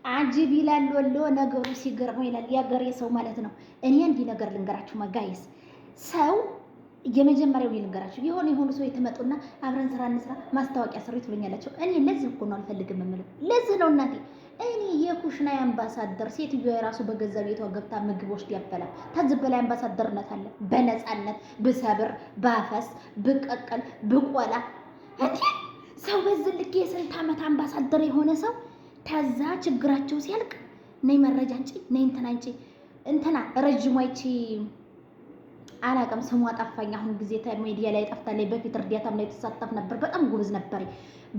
አጅብ ይላል ወሎ ነገሩ ሲገርመው ይላል ያገሬ ሰው ማለት ነው። እኔ እንዲህ ነገር ልንገራችሁ ጋይስ፣ ሰው የመጀመሪያው ልንገራችሁ የሆኑ ሰው የተመጡና አብረን ስራ እንስራ ማስታወቂያ ስሩ ትሉኛላችሁ። እኔ ለዚህ እኮ ነው አልፈልግም የምለው። ለዚህ ነው እናቴ እኔ የኩሽና አምባሳደር ሴትዮ የራሱ በገዛ ቤቷ ገብታ ምግብ ወስድ ያበላል። ከዚህ በላይ አምባሳደርነት አለ? በነፃነት ብሰብር ባፈስ ብቀቀል ብቆላ ሰው በዚህ ልክ የስንት ዓመት አምባሳደር የሆነ ሰው ከዛ ችግራቸው ሲያልቅ ነይ መረጃ አንቺ ነይ እንትና ረጅሟይቺ አላቀም ስሟ ጠፋኝ። አሁን ጊዜ ሚዲያ ላይ ጠፍታለች። በፊት እርዳታም ላይ ተሳተፍ ነበር። በጣም ጎበዝ ነበር።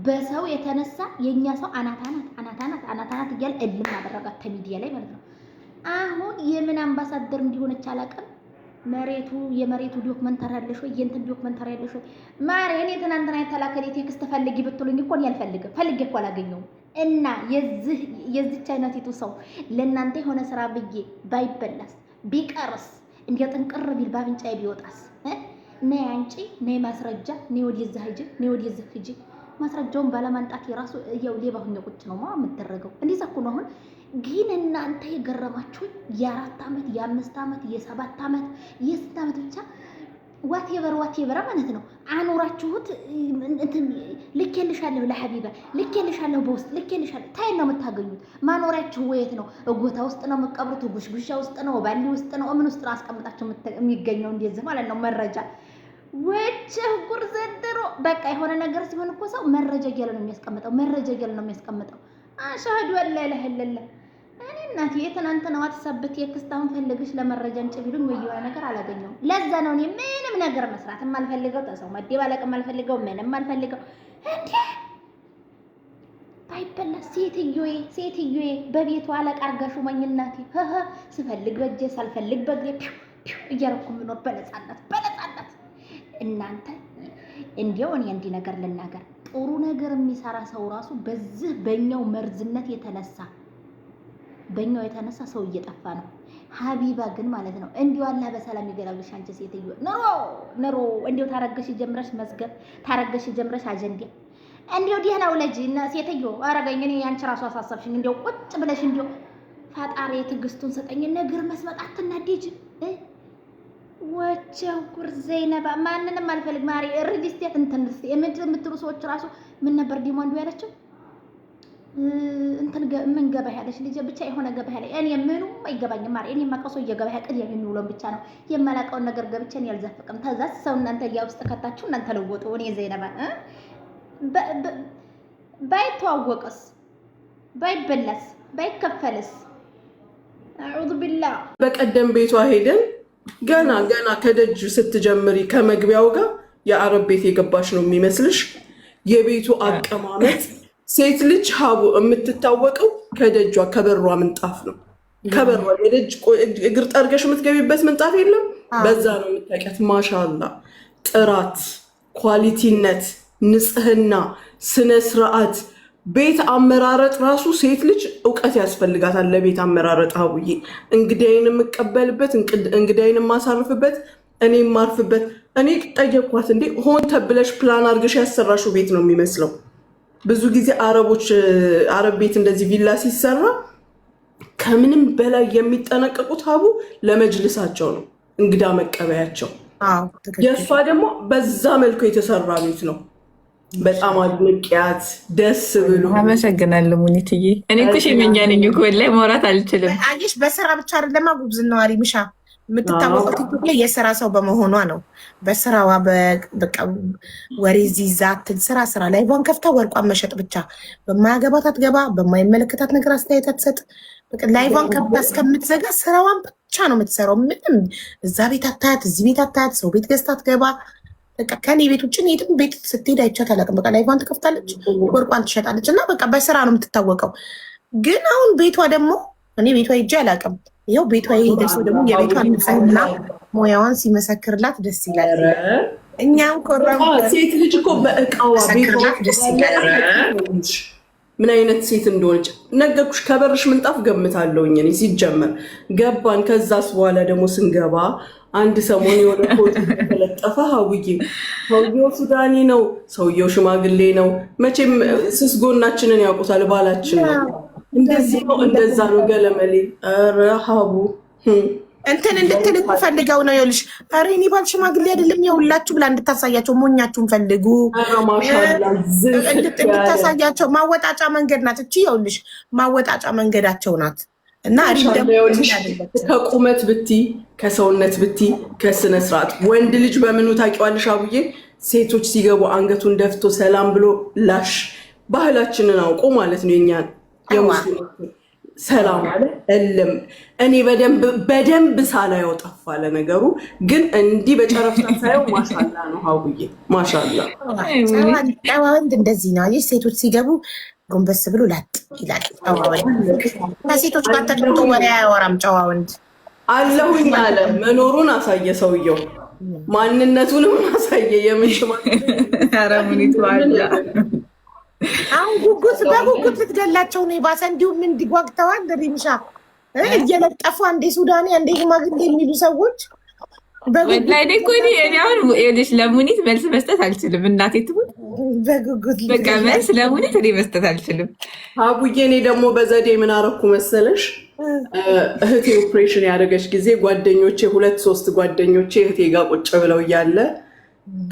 በሰው የተነሳ የኛ ሰው አናታናት እያለ እልም አደረጋት ከሚዲያ ላይ ማለት ነው። አሁን የምን አምባሳደር እንዲሆነች አላቀም። የመሬቱ ዶክመንታሪ ያለሽ ወይ የእንትን ዶክመንታሪ ያለሽ ወይ ማርያም ትናንትና የተላከለ ቴክስት ፈልጊ ብትሉኝ እኮ አልፈልግም። ፈልጌ እኮ አላገኘውም። እና የዚች አይነቲቱ ሰው ለእናንተ የሆነ ስራ ብዬ ባይበላስ ቢቀርስ እንደ ጥንቅር ቢል ባፍንጫዬ ቢወጣስ ነይ አንቺ ነይ ማስረጃ ነይ ወደዚህ ሂጂ ነይ ወደዚህ ሂጂ። ማስረጃውን ባለማንጣት የራሱ ያው ሌባ ሆኜ ቁጭ ነው የምትደረገው። እንደዛ እኮ ነው። አሁን ግን እናንተ የገረማችሁኝ የ4 ዓመት የ5 ዓመት የ7 ዓመት የ6 ዓመት ብቻ ዋቴቨር ማለት ነው አኖራችሁት። እንትን ልኬልሻለሁ ለሐቢባ ልኬልሻለሁ በውስጥ ልኬልሻለሁ ታይ ነው የምታገኙት። ማኖሪያችሁ ወየት ነው? እጎታ ውስጥ ነው መቀብሩት? ጉሽጉሻ ውስጥ ነው? ባሊ ውስጥ ነው? ምን ውስጥ ነው አስቀምጣችሁ የሚገኘው? እንደዚህ ማለት ነው መረጃ ወጭ ጉር ዘንድሮ በቃ የሆነ ነገር ሲሆን እኮ ሰው መረጃ እያለ ነው የሚያስቀምጠው። አሻሃዱ አላ ኢላሀ ኢለላህ። እኔ እናቴ የትናንትና ዋትስአፕ ቴክስት አሁን ፈልግሽ ለመረጃ እንጭ ቢሉኝ ወይ የሆነ ነገር አላገኘሁም። ለዛ ነው እኔ ምንም ነገር መስራት የማልፈልገው፣ ተሰው መደባለቅ የማልፈልገው፣ ምንም አልፈልገው። እንዴ ባይበላ ሴትዮዬ በቤቷ አለቃ አርጋሹ ማኝ እናቴ ስፈልግ በእጄ ሳልፈልግ በእግሬ እያረኩ የምኖር በነፃነት እናንተ እንዲያው እኔ እንዲህ ነገር ልናገር፣ ጥሩ ነገር የሚሰራ ሰው ራሱ በዚህ በእኛው መርዝነት የተነሳ ሰው እየጠፋ ነው። ሀቢባ ግን ማለት ነው እንዲሁ አላህ በሰላም ይገላግልሽ። አንቺ ሴትዮ ኑሮ እንዲሁ ታረገሽ ጀምረሽ መዝገብ ታረገሽ ጀምረሽ አጀንዳ እንዲሁ ደህና ውለጂ እና ሴትዮ አረጋኝ። እኔ አንቺ ራሱ አሳሰብሽኝ። እንዲሁ ቁጭ ብለሽ እንዲሁ ፈጣሪ ትዕግስቱን ሰጠኝ። ነገር መስመጥ አትናደጂ። ወቸው ጉር ዘይነባ ማንንም አልፈልግ ማሪ ሪዲስቴት እንትንስ የምትሉ ሰዎች ራሱ ምን ነበር ዲሞንዱ ያለችው እንትን ምን ገበያ ያለሽ ልጅ ብቻ የሆነ ገበያ ላይ እኔ ምኑም አይገባኝም ማሪ። እኔ ማቀሶ የገበያ ቅድ የሚውለው ብቻ ነው የማላቀውን ነገር ገብቼን ያልዘፍቅም። ተዛስ ሰው እናንተ ያውስጥ ከታችሁ እናንተ ለወጡ። እኔ ዘይነባ ባይተዋወቅስ ባይበላስ ባይከፈልስ አዑዙ ቢላህ። በቀደም ቤቷ ሄደን ገና ከደጅ ስትጀምሪ ከመግቢያው ጋር የአረብ ቤት የገባሽ ነው የሚመስልሽ። የቤቱ አቀማመጥ ሴት ልጅ ሀቡ የምትታወቀው ከደጇ ከበሯ ምንጣፍ ነው። ከበሯ የደጅ እግር ጠርገሽ የምትገቢበት ምንጣፍ የለም። በዛ ነው የምታውቂያት። ማሻላ ጥራት፣ ኳሊቲነት፣ ንጽህና፣ ስነ ስርዓት፣ ቤት አመራረጥ ራሱ ሴት ልጅ እውቀት ያስፈልጋታል። ለቤት አመራረጥ ሀቡዬ እንግዳይን የምቀበልበት እንግዳይን የማሳርፍበት እኔ የማርፍበት። እኔ ጠየኳት እንዴ ሆን ተብለሽ ፕላን አድርገሽ ያሰራሽው ቤት ነው የሚመስለው። ብዙ ጊዜ አረብ ቤት እንደዚህ ቪላ ሲሰራ ከምንም በላይ የሚጠነቀቁት ሀቡ ለመጅልሳቸው ነው፣ እንግዳ መቀበያቸው። የእሷ ደግሞ በዛ መልኩ የተሰራ ቤት ነው። በጣም አድንቂያት ደስ ብሎ። አመሰግናለሁ ሙኒትዬ። እኔ እኮ ሸመኛ ነኝ እኮ ላይ ማውራት አልችልም። አየሽ በስራ ብቻ አይደለማ ጉብዝናዋ ሪምሻ የምትታወቀው ቲክቶክ ላይ የስራ ሰው በመሆኗ ነው። በስራዋ በቃ ወሬ ዚዛት ስራ ላይቫን ከፍታ ወርቋን መሸጥ ብቻ። በማያገባት አትገባ፣ በማይመለከታት ነገር አስተያየት አትሰጥ። በቃ ላይቫን ከፍታ እስከምትዘጋ ስራዋን ብቻ ነው የምትሰራው። ምንም እዛ ቤት አታያት፣ እዚህ ቤት አታያት፣ ሰው ቤት ገዝታ አትገባ። በቃ ከኔ ቤት ውጭ የትም ቤት ስትሄድ አይቻት አላውቅም። በቃ ላይቫን ትከፍታለች፣ ወርቋን ትሸጣለች እና በቃ በስራ ነው የምትታወቀው። ግን አሁን ቤቷ ደግሞ እኔ ቤቷ ሄጄ አላውቅም። ይኸው ቤቷ የሄደ ሰው ደግሞ የቤቷን ንጽህና ሙያዋን ሲመሰክርላት ደስ ይላል። እኛም ኮራም ሴት ልጅ እኮ በእቃዋ ቤቷ ደስ ይላል። ምን አይነት ሴት እንደሆነች ነገርኩሽ። ከበርሽ ምንጣፍ ገምታለሁኝ እኔ ሲጀመር ገባን። ከዛስ በኋላ ደግሞ ስንገባ አንድ ሰሞን የሆነ ፎቶ ተለጠፈ። ሀውዬ ሰውየው ሱዳኒ ነው፣ ሰውየው ሽማግሌ ነው። መቼም ስስ ጎናችንን ያውቁታል። ባላችን ነው እንደዚህ ነው እንደዛ ነው ገለመሌ። ኧረ ሀቡ እንትን እንድትልኩ ፈልገው ነው ይኸውልሽ። ኧረ እኔ ባል ሽማግሌ አይደለም የሁላችሁ ብላ እንድታሳያቸው ሞኛችሁን ፈልጉ እንድታሳያቸው። ማወጣጫ መንገድ ናት እቺ ይኸውልሽ፣ ማወጣጫ መንገዳቸው ናት። እና ከቁመት ብቲ ከሰውነት ብቲ ከስነ ስርዓት ወንድ ልጅ በምኑ ታውቂዋለሽ አቡዬ? ሴቶች ሲገቡ አንገቱን ደፍቶ ሰላም ብሎ ላሽ ባህላችንን አውቆ ማለት ነው። የኛን የሙስሊም ሰላም አለ እልም እኔ በደንብ ሳላየው ጠፋ ለነገሩ። ግን እንዲህ በጨረፍታ ሳየው ማሻላ ነው ሀቡዬ ማሻላ። ጨዋ ወንድ እንደዚህ ነው። አየሽ ሴቶች ሲገቡ ጎንበስ ብሎ ላጥ ይላል። ከሴቶች ጋር ተቀምጦ ወሬ አያወራም። ጨዋ ወንድ አለሁኝ አለ መኖሩን አሳየ ሰውየው፣ ማንነቱንም አሳየ። የምንሽማ አረሙኒት ዋላ አሁን ጉጉት በጉጉት ልትገላቸው ነው የባሰ። እንዲሁም እንዲጓግተዋል ሪምሻ እየለጠፉ አንዴ ሱዳኔ አንዴ ሽማግሌ የሚሉ ሰዎች ወላሂ እኮ እኔ አሁን ይኸውልሽ ለሙኒት መልስ መስጠት አልችልም። እናቴ ትሙት በጉጉት በቃ መልስ ለሙኒት እኔ መስጠት አልችልም። አቡዬ እኔ ደግሞ በዘዴ ምን አደረኩ መሰለሽ? እህቴ ኦፕሬሽን ያደረገች ጊዜ ጓደኞቼ 2-3 ጓደኞቼ እህቴ ጋር ቁጭ ብለው እያለ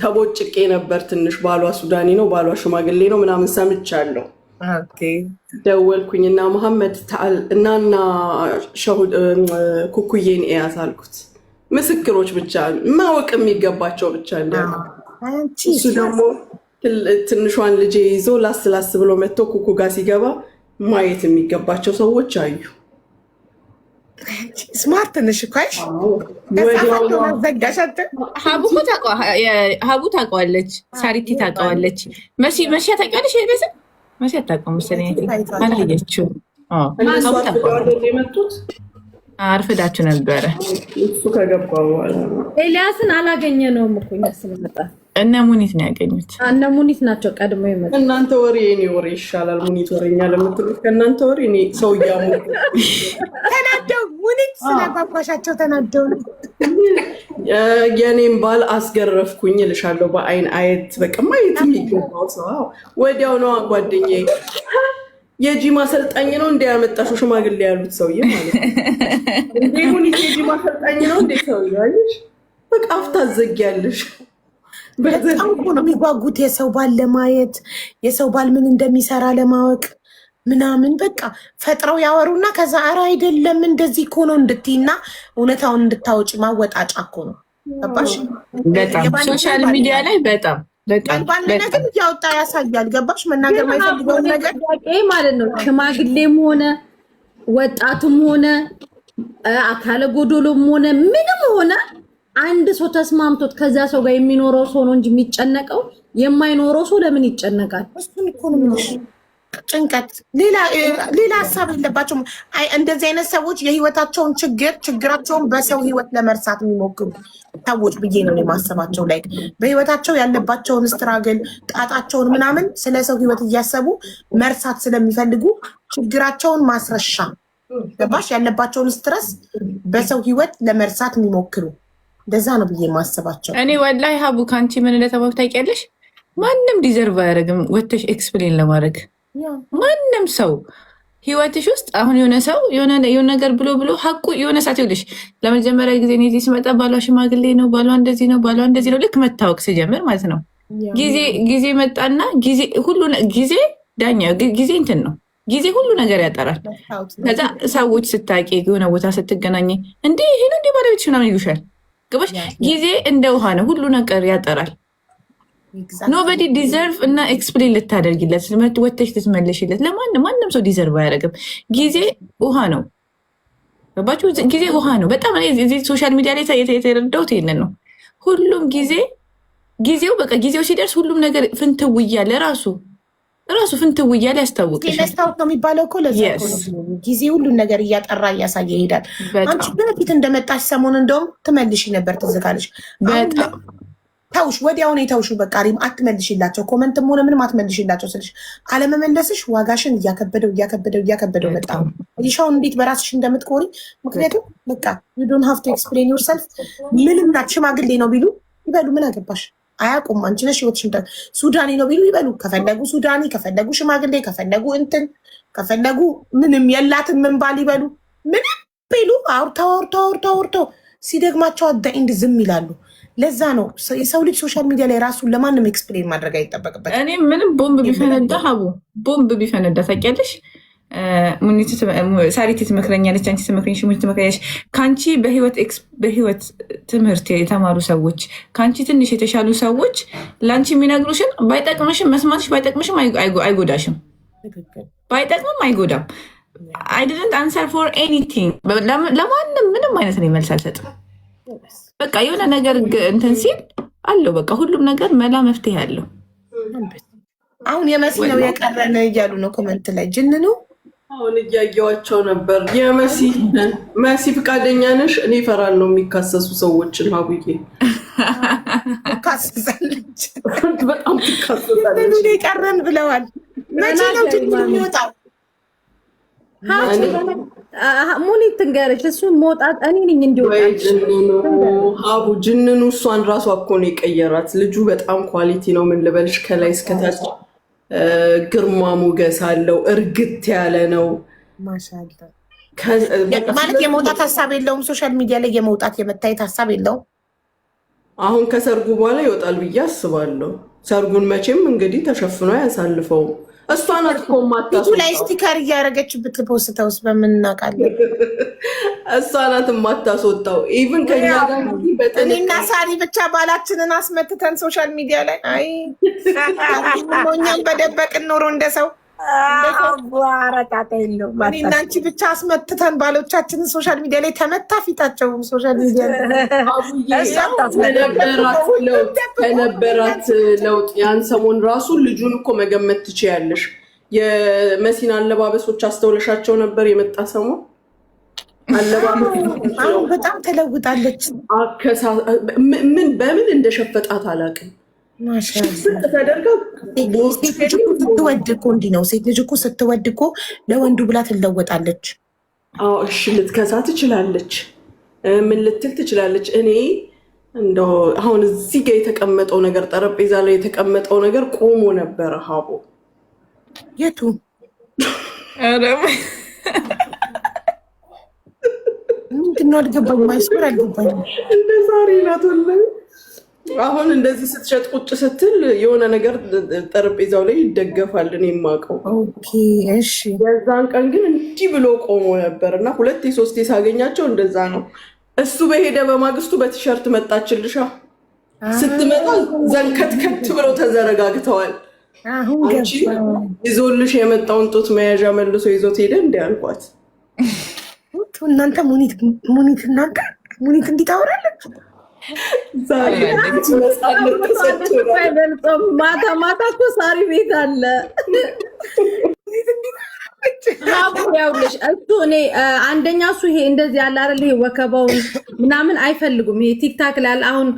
ተቦጭቄ ነበር ትንሽ። ባሏ ሱዳኒ ነው፣ ባሏ ሽማግሌ ነው ምናምን ሰምቻለሁ። ደወልኩኝና መሐመድ ተዓል እናና ኩኩዬን እያዝ አልኩት። ምስክሮች ብቻ ማወቅ የሚገባቸው ብቻ እንዲያውቁ። እሱ ደግሞ ትንሿን ልጄ ይዞ ላስ ብሎ መጥቶ ኩኩ ጋር ሲገባ ማየት የሚገባቸው ሰዎች አዩ። ስማርት ነሽ እኮ ሀቡ ታውቀዋለች፣ ሳሪቲ ታውቀዋለች፣ መሲ ታውቂዋለሽ? አይበስም መሲ አታውቀውም መሰለኝ፣ አላየችውም። የመጡት አርፍዳችሁ ነበረ። እሱ ከገባ በኋላ ኤልያስን አላገኘ ነውም እኮ እኛ ስንመጣ እነ ሙኒት ነው ያገኙት። እነ ሙኒት ናቸው ቀድሞ የመጡት። እናንተ ወሬ የኔ ወሬ ይሻላል። ሙኒት ወሬኛ ለምትሉት ከእናንተ ወሬ እኔ ሰው እያሞቁ ተናደው ሙኒት ስለጓጓሻቸው ተናደው የኔም ባል አስገረፍኩኝ እልሻለሁ። በአይን አየት በቃ ማየት የሚገባው ሰው ወዲያው ነዋ። ጓደኛዬ የጂማ አሰልጣኝ ነው እንደ ያመጣሽው ሽማግሌ ያሉት ሰውዬ ማለት ነው። እንዴ ሙኒት የጂማ አሰልጣኝ ነው እንዴ ሰውዬ? አየሽ በቃ አፍታ ዘጊያለሽ። በጣም እኮ ነው የሚጓጉት የሰው ባል ለማየት፣ የሰው ባል ምን እንደሚሰራ ለማወቅ ምናምን። በቃ ፈጥረው ያወሩና ከዛ ኧረ አይደለም እንደዚህ እኮ ነው እንድትይና እውነታውን እንድታወጪ ማወጣጫ እኮ ነው። ገባሽ? በጣም ሶሻል ሚዲያ ላይ በጣም ባል ነገር እያወጣ ያሳያል። ገባሽ? መናገር ማይፈልገውን ነገር ማለት ነው። ሽማግሌም ሆነ ወጣቱም ሆነ አካለ ጎዶሎም ሆነ ምንም ሆነ አንድ ሰው ተስማምቶት ከዛ ሰው ጋር የሚኖረው ሰው ነው እንጂ የሚጨነቀው የማይኖረው ሰው ለምን ይጨነቃል? እሱን እኮ ነው የምልሽ። ጭንቀት ሌላ ሀሳብ የለባቸውም። እንደዚህ አይነት ሰዎች የህይወታቸውን ችግራቸውን በሰው ህይወት ለመርሳት የሚሞክሩ ሰዎች ብዬ ነው የማሰባቸው። ላይ በህይወታቸው ያለባቸውን ስትራግል ጣጣቸውን ምናምን ስለ ሰው ህይወት እያሰቡ መርሳት ስለሚፈልጉ ችግራቸውን ማስረሻ ገባሽ? ያለባቸውን ስትረስ በሰው ህይወት ለመርሳት የሚሞክሩ እንደዛ ነው ብዬ ማሰባቸው። እኔ ወላሂ ሀቡ ከአንቺ ምን እንደተባኩ ታውቂያለሽ? ማንም ዲዘርቭ አያደርግም ወተሽ ኤክስፕሌን ለማድረግ። ማንም ሰው ህይወትሽ ውስጥ አሁን የሆነ ሰው የሆነ ነገር ብሎ ሀቁ የሆነ ሰዓት ይኸውልሽ፣ ለመጀመሪያ ጊዜ እኔ እዚህ ስመጣ ባሏ ሽማግሌ ነው፣ ባሏ እንደዚህ ነው፣ ባሏ እንደዚህ ነው፣ ልክ መታወቅ ሲጀምር ማለት ነው። ጊዜ መጣና ጊዜ ዳኛ ጊዜ እንትን ነው። ጊዜ ሁሉ ነገር ያጠራል። ከዛ ሰዎች ስታቂ የሆነ ቦታ ስትገናኝ እንዲህ ይሄ ነው እንዲህ ባለቤትሽ ምናምን ይሉሻል። ገባሽ? ጊዜ እንደ ውሃ ነው፣ ሁሉ ነገር ያጠራል። ኖበዲ ዲዘርቭ እና ኤክስፕሌን ልታደርጊለት ወተሽ ልትመለሽለት ማንም ሰው ዲዘርቭ አያደርግም። ጊዜ ውሃ ነው። ገባችሁ? ጊዜ ውሃ ነው። በጣም እዚህ ሶሻል ሚዲያ ላይ የተረዳሁት ይሄንን ነው። ሁሉም ጊዜው በቃ ጊዜው ሲደርስ ሁሉም ነገር ፍንትው እያለ ራሱ ፍንትው እያለ ያስታውቅሻል። መስታወት ነው የሚባለው እኮ ለዛ ጊዜ ሁሉን ነገር እያጠራ እያሳየ ይሄዳል። አንቺ በፊት እንደመጣሽ ሰሞን እንደውም ትመልሽ ነበር፣ ትዝ ካለሽ ተውሽ፣ ወዲያውኑ የተውሹ በቃ ሪም አትመልሽላቸው፣ ኮመንትም ሆነ ምንም አትመልሽላቸው ስልሽ አለመመለስሽ ዋጋሽን እያከበደው መጣ። ሻውን እንዴት በራስሽ እንደምትኮሪ ምክንያቱም በቃ ዩ ዶንት ሃቭ ቱ ኤክስፕሌን ዮርሰልፍ። ምንም ናት ሽማግሌ ነው ቢሉ ይበሉ፣ ምን አገባሽ? አያውቁም። አንቺ ነሽ ህይወትሽ። ሱዳኒ ነው ቢሉ ይበሉ፣ ከፈለጉ ሱዳኒ፣ ከፈለጉ ሽማግሌ፣ ከፈለጉ እንትን ከፈለጉ ምንም የላትም ምን ባል ይበሉ ምንም ቢሉ አውርተው ሲደግማቸው አዳኢንድ ዝም ይላሉ። ለዛ ነው የሰው ልጅ ሶሻል ሚዲያ ላይ ራሱን ለማንም ኤክስፕሌን ማድረግ አይጠበቅበት። እኔ ምንም ቦምብ ቢፈነዳ ሀቡ ቦምብ ቢፈነዳ ታውቂያለሽ፣ ሳሪት ትመክረኛለች፣ አንቺ ትመክረኛለች፣ ሙኒት ትመክረኛለች። ከአንቺ በህይወት ትምህርት የተማሩ ሰዎች፣ ከአንቺ ትንሽ የተሻሉ ሰዎች ለአንቺ የሚነግሩሽን ባይጠቅምሽም መስማትሽ ባይጠቅምሽም አይጎዳሽም፣ ባይጠቅምም አይጎዳም። አይ ዲድንት አንሰር ፎር ኤኒቲንግ። ለማንም ምንም አይነት ነው መልስ አልሰጥም። በቃ የሆነ ነገር እንትን ሲል አለው በቃ ሁሉም ነገር መላ መፍትሄ አለው። አሁን የመሲ ነው የቀረን እያሉ ነው ኮመንት ላይ ጅንኑ። አሁን እያየዋቸው ነበር። መሲ ፍቃደኛ ነሽ? እኔ እፈራለሁ የሚካሰሱ ሰዎችን። ሀቡዬ ካሰሳለች በጣም ትካሰሳለች። የቀረን ብለዋል። መቼ ነው ጅንኑ የሚወጣው? ሙኒት ትንገረች። እሱ መውጣት እኔ ነኝ እንዲወጣ ሀቡ ጅንኑ እሷን ራሷ እኮ ነው የቀየራት። ልጁ በጣም ኳሊቲ ነው። ምን ልበልሽ፣ ከላይ እስከታች ግርማ ሞገስ አለው። እርግት ያለ ነው ማለት የመውጣት ሀሳብ የለውም። ሶሻል ሚዲያ ላይ የመውጣት የመታየት ሀሳብ የለውም። አሁን ከሰርጉ በኋላ ይወጣል ብዬ አስባለሁ። ሰርጉን መቼም እንግዲህ ተሸፍኖ አያሳልፈውም። እሷ ናት እኮ ፊቱ ላይ ስቲከር እያደረገች ብትፖስተውስ በምን እናውቃለን? እሷ ናት የማታስወጣው። ኢቭን ከኛ ጋር እኔና ሳሪ ብቻ ባላችንን አስመትተን ሶሻል ሚዲያ ላይ አይ እኛም በደበቅን ኖሮ እንደሰው እኔና አንቺ ብቻ አስመትተን ባሎቻችንን ሶሻል ሚዲያ ላይ ተመታ ፊታቸው ሶሻል ሚዲያ ከነበራት ለውጥ ያን ሰሞን ራሱ ልጁን እኮ መገመት ትችያለሽ። የመሲን አለባበሶች አስተውለሻቸው ነበር? የመጣ ሰሞን አሁን በጣም ተለውጣለች። በምን እንደሸፈጣት አላውቅም። ተደርጋ ስትወድ እኮ እንዲህ ነው። ሴት ልጅ እኮ ስትወድ እኮ ለወንዱ ብላ ትለወጣለች። እሺ ልትከሳ ትችላለች፣ ምን ልትል ትችላለች። እኔ እንደው አሁን እዚህ ጋር የተቀመጠው ነገር ጠረጴዛ ላይ የተቀመጠው ነገር ቆሞ ነበረ። ሀቦ የቱ ምንድነው? አልገባኝም። አይስኩር አልገባኝም። እንደ ዛሬ ናት። አሁን እንደዚህ ስትሸጥ ቁጭ ስትል የሆነ ነገር ጠረጴዛው ላይ ይደገፋል። እኔ የማውቀው የዛን ቀን ግን እንዲህ ብሎ ቆሞ ነበር እና 2 3 ሳገኛቸው እንደዛ ነው። እሱ በሄደ በማግስቱ በቲሸርት መጣችልሻ። ስትመጣ ዘንከትከት ብለው ተዘረጋግተዋል። አንቺ ይዞልሽ የመጣውን ጡት መያዣ መልሶ ይዞት ሄደ እንዲ አልኳት። እናንተ ሙኒት እናንተ ሙኒት እንዲህ ታወራለች። ማታ ማታ እኮ ሳሪ ቤት አለ። ያውልሽ እሱ እኔ አንደኛ እሱ ይሄ እንደዚህ ያለ አይደል ይሄ ወከባውን ምናምን አይፈልጉም። ይሄ ቲክታክ ላይ አሁን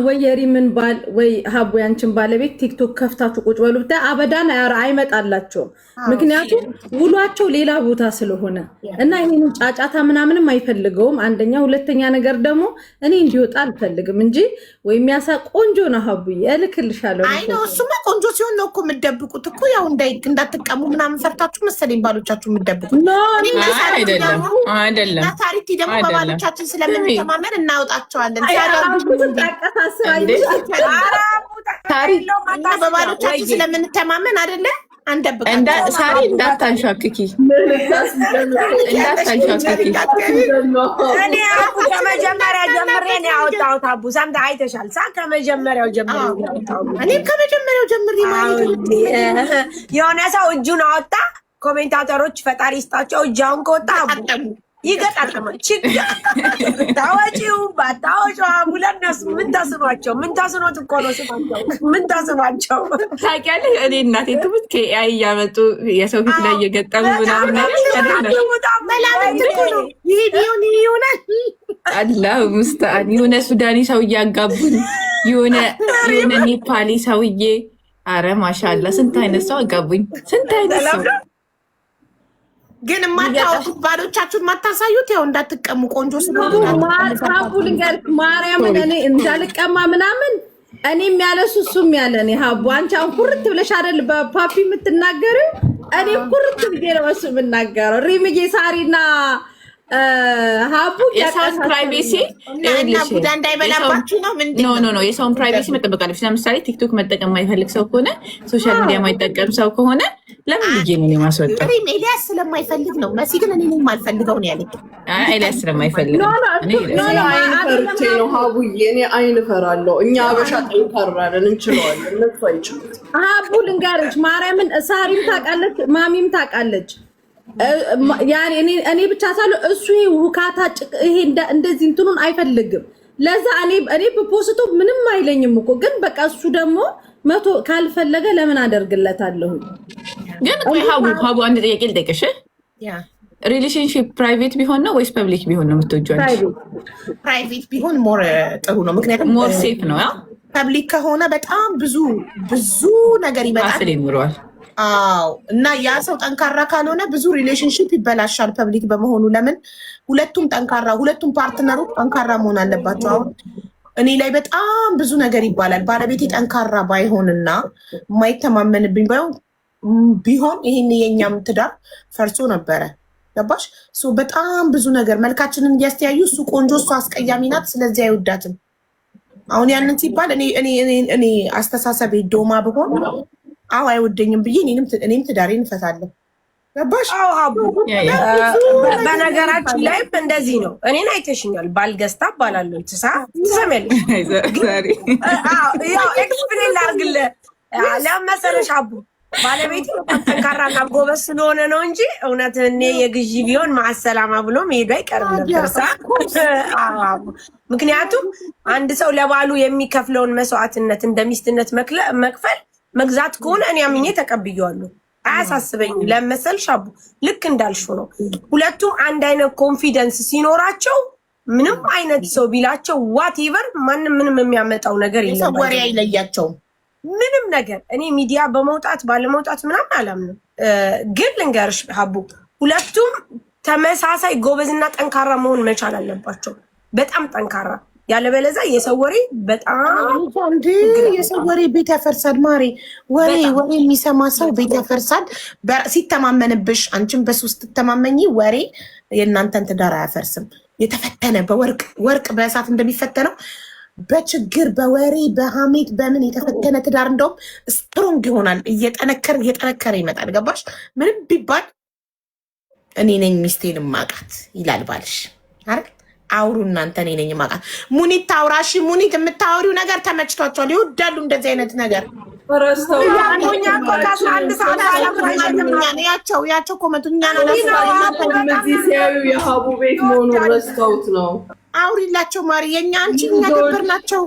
ወይ የሪምን ባል ወይ ሀቡ ያንችን ባለቤት ቲክቶክ ከፍታችሁ ቁጭ በሉ ብታይ አበዳን አይመጣላቸውም። ምክንያቱም ውሏቸው ሌላ ቦታ ስለሆነ እና ይሄንን ጫጫታ ምናምንም አይፈልገውም። አንደኛ፣ ሁለተኛ ነገር ደግሞ እኔ እንዲወጣ አልፈልግም እንጂ ወይ የሚያሳ ቆንጆ ነው ሀቡዬ እልክልሻለሁ። አይ ነው እሱማ ቆንጆ ሲሆን ነው እኮ የምትደብቁት እኮ ያው እንዳትቀሙ ምናምን ፈርታችሁ መሰለኝ ባሎቻችሁ የምትደብቁት። አይደለም ታሪክ ደግሞ በባሎቻችን ስለምንተማመን እናወጣቸዋለን። በባሎቻችን ስለምንተማመን አይደለ አንደብቃለን። ሳሪ እንዳታንሻክኪ እኔ አቡ ከመጀመሪያ ጀምሬ ነው ያወጣሁት። አቡ ሰምተህ አይተሻል። ከመጀመሪያው ጀምሬ እኔም ከመጀመሪያው ጀምሬ ማለት የሆነ ሰው እጁን አወጣ። ኮሜንታተሮች ፈጣሪ ይስጣቸው እጃውን ከወጣ ይገጣጠማል። ታወጪው ባታወጪው ሁለት ነሱ ምን ተስኗቸው ምን ተስኖት እኮ ነው ስማቸው ምን ተስኗቸው ታውቂያለሽ። እኔ እናቴ ትምህርት ከአይ እያመጡ የሰው ፊት ላይ እየገጠሙ ምናምን አላህ ሙስተዓን የሆነ ሱዳኒ ሰው እያጋቡን የሆነ ኔፓሊ ሰውዬ አረ ማሻአላ ስንት አይነት ሰው አጋቡኝ። ስንት አይነት ሰው ግን የማታወጡት ባሎቻችሁን ማታሳዩት ያው እንዳትቀሙ ቆንጆ ስለሆነ ልንገርክ ማርያምን እኔ እንዳልቀማ ምናምን እኔም ያለሱ እሱም ያለን ሀቡ አንቺ አሁን ኩርት ብለሽ አይደል በፓፒ የምትናገሪው? እኔ ኩርት ብዬ ነው እሱ የምናገረው። ሪምዬ ሳሪና ሀቡ የሰውን ፕራይቬሲ ቡዳ እንዳይበላባችሁ ነው። ኖ የሰውን ፕራይቬሲ መጠበቅ አለብሽ። ለምሳሌ ቲክቶክ መጠቀም የማይፈልግ ሰው ከሆነ ሶሻል ሚዲያ የማይጠቀም ሰው ከሆነ ለምን ልጄ ነው የማስወጣው? ኤልያስ ስለማይፈልግ ነው። መሲ ግን እኔ የማልፈልገው ነው ያለኝ። ኤልያስ ስለማይፈልግ አይን ፈርቼ ነው ሀቡዬ። እኔ አይን ፈራለሁ። እኛ አበሻ ጠንካራ ነን፣ እንችለዋለን። እነሱ አይችሉት። ሀቡ ልንገርሽ ማርያምን፣ ሳሪም ታውቃለች፣ ማሚም ታውቃለች። እኔ ብቻ ሳለሁ እሱ ይሄ ውካታ ይሄ እንደዚህ እንትኑን አይፈልግም። ለዛ እኔ በፖስቶ ምንም አይለኝም እኮ ግን በቃ እሱ ደግሞ መቶ ካልፈለገ ለምን አደርግለታለሁ? ግን ቆይ ሀቡ አንድ ጥያቄ ልጠይቅሽ። ሪሌሽንሺፕ ፕራይቬት ቢሆን ነው ወይስ ፐብሊክ ቢሆን ነው የምትወጂው? ፕራይቬት ቢሆን ሞር ጥሩ ነው። ምክንያቱም ሞር ሴፍ ነው። ፐብሊክ ከሆነ በጣም ብዙ ነገር ይመጣል፣ ይኖረዋል። አዎ እና ያ ሰው ጠንካራ ካልሆነ ብዙ ሪሌሽንሽፕ ይበላሻል ፐብሊክ በመሆኑ። ለምን ሁለቱም ፓርትነሮች ጠንካራ መሆን አለባቸው። አሁን እኔ ላይ በጣም ብዙ ነገር ይባላል። ባለቤቴ ጠንካራ ባይሆንና የማይተማመንብኝ ቢሆን ይሄን የኛም ትዳር ፈርሶ ነበረ። ገባሽ? በጣም ብዙ ነገር መልካችንን እያስተያዩ እሱ ቆንጆ እሱ አስቀያሚ ናት፣ ስለዚህ አይወዳትም። አሁን ያንን ሲባል እኔ አስተሳሰቤ ዶማ ብሆን አዎ አይወደኝም ብዬ እኔም ትዳሬን እፈታለሁ። ገባሽ? አዎ ሀቡ በነገራችን ላይም እንደዚህ ነው። እኔን አይተሽኛል። ባልገዝታ እባላለሁ። ትሰሚያለሽ? ያው ኤክስፕሌን ላድርግልህ ለመሰለሽ ሀቡ ባለቤቴ ጠንካራና ጎበዝ ስለሆነ ነው እንጂ እውነት እኔ የግዢ ቢሆን ማሰላማ ብሎ መሄዱ አይቀርም ነበር። ምክንያቱም አንድ ሰው ለባሉ የሚከፍለውን መስዋዕትነት እንደ ሚስትነት መክፈል መግዛት ከሆነ እኔ አምኜ ተቀብያለሁ። አያሳስበኝም። ለመሰልሽ አቡ ልክ እንዳልሽው ነው። ሁለቱም አንድ አይነት ኮንፊደንስ ሲኖራቸው ምንም አይነት ሰው ቢላቸው ዋትኤቨር ማንም ምንም የሚያመጣው ነገር የለም። ወሬ አይለያቸውም ምንም ነገር። እኔ ሚዲያ በመውጣት ባለመውጣት ምናምን አላምንም። ግን ልንገርሽ ሀቡ ሁለቱም ተመሳሳይ ጎበዝና ጠንካራ መሆን መቻል አለባቸው። በጣም ጠንካራ ያለበለዛ የሰው ወሬ በጣም እንዴ የሰው ወሬ ቤት ያፈርሳል። ማሬ ወሬ የሚሰማ ሰው ቤት ያፈርሳል። ሲተማመንብሽ አንቺም በሱ ስትተማመኝ ወሬ የእናንተን ትዳር አያፈርስም። የተፈተነ ወርቅ በእሳት እንደሚፈተነው በችግር በወሬ በሐሜት በምን የተፈተነ ትዳር እንደውም ስትሮንግ ይሆናል። እየጠነከረ ይመጣል። ገባሽ? ምንም ቢባል እኔ ነኝ ሚስቴን ማቃት ይላል ባልሽ አይደል? አውሩ እናንተ። እኔ ነኝ ማቃት። ሙኒት ታውራሽ። ሙኒት የምታወሪው ነገር ተመችቷቸዋል። ይወዳሉ እንደዚህ አይነት ነገር። ያቸው ኮመንቱኛ ሲያዩ የሀቡ ቤት መሆኑን ረስተውት ነው። አውሪላቸው ማሪ። የኛ አንቺ እኛ ገበር ናቸው